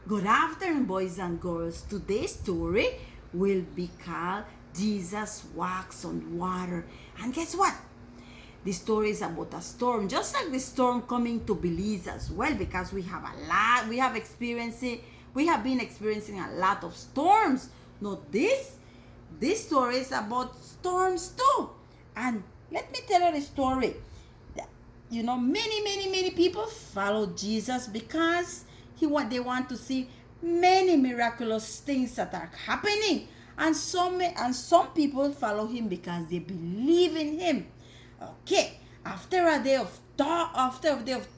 Good afternoon, boys and girls. Today's story will be called Jesus Walks on Water. And guess what? The story is about a storm, just like the storm coming to Belize as well, because we have been experiencing a lot of storms. Not this story is about storms too. And let me tell you the story. Many people follow Jesus because they want to see many miraculous things that are happening, and some people follow him because they believe in him. Okay, after a day of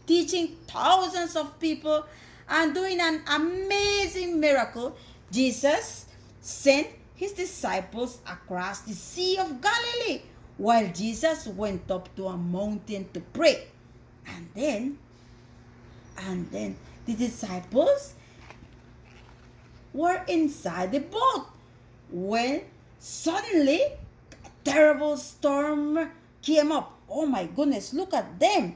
teaching thousands of people and doing an amazing miracle, Jesus sent his disciples across the Sea of Galilee while Jesus went up to a mountain to pray. And then the disciples were inside the boat when suddenly a terrible storm came up. Oh my goodness, look at them.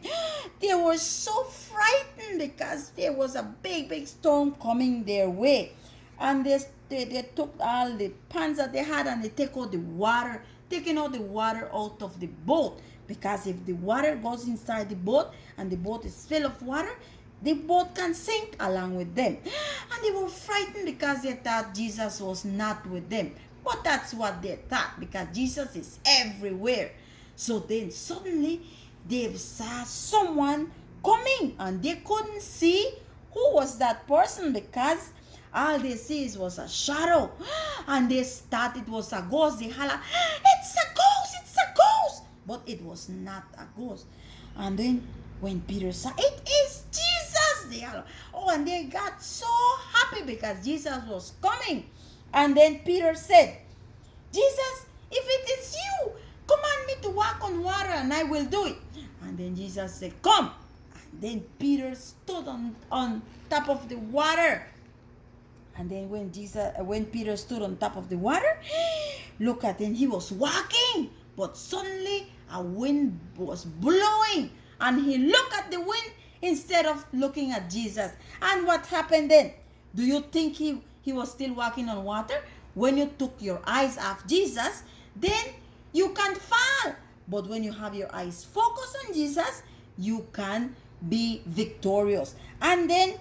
They were so frightened because there was a big storm coming their way. And they took all the pans that they had and they taking all the water out of the boat. Because if the water goes inside the boat and the boat is full of water, the boat can sink along with them. And they were frightened because they thought Jesus was not with them. But that's what they thought, because Jesus is everywhere. So then suddenly they saw someone coming and they couldn't see who was that person, because all they see was a shadow. And they thought it was a ghost. They holler, "It's a ghost, it's a ghost." But it was not a ghost. And then when Peter saw, "It is Jesus," they holler. Oh, and they got so happy because Jesus was coming. And then Peter said, "Jesus, if it is you, command me to walk on water and I will do it." And then Jesus said, "Come." And then Peter stood on top of the water. And then when Peter stood on top of the water, look at him, he was walking, but suddenly a wind was blowing, and he looked at the wind instead of looking at Jesus. And what happened then? Do you think he was still walking on water? When you took your eyes off Jesus, then you can't fall. But when you have your eyes focused on Jesus, you can be victorious. And then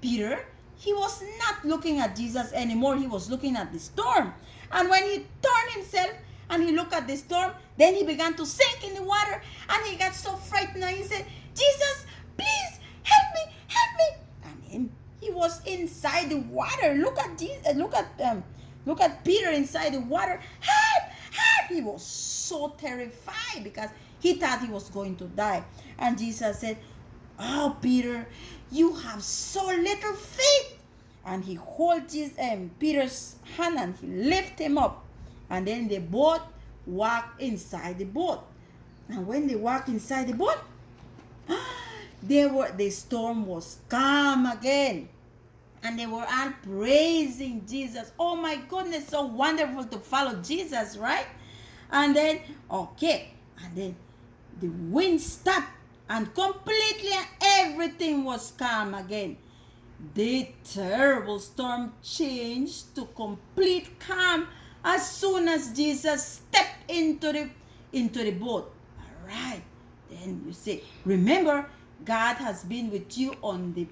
Peter, he was not looking at Jesus anymore. He was looking at the storm. And when he turned himself and he looked at the storm, then he began to sink in the water. And he got so frightened and he said, "Jesus, please help me, help me." And he was inside the water. Look at Peter inside the water. "Help, help." He was so terrified because he thought he was going to die. And Jesus said, "Oh, Peter, you have so little faith." And he held Peter's hand and he lifted him up. And then they both walked inside the boat. And when they walked inside the boat, the storm was calm again. And they were all praising Jesus. Oh my goodness, so wonderful to follow Jesus, right? And then the wind stopped and completely everything was calm again. The terrible storm changed to complete calm as soon as Jesus stepped into the boat. All right. Then you say, remember, God has been with you in the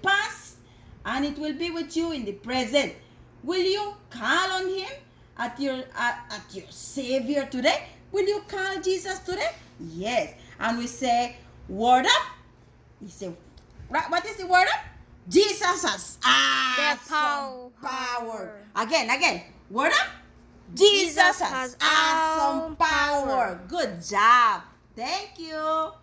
past, and it will be with you in the present. Will you call on him at your Savior today? Will you call Jesus today? Yes. And we say, word up. We say, right, what is the word up? Jesus has awesome power. Again. Word up. Jesus has awesome power. Good job. Thank you.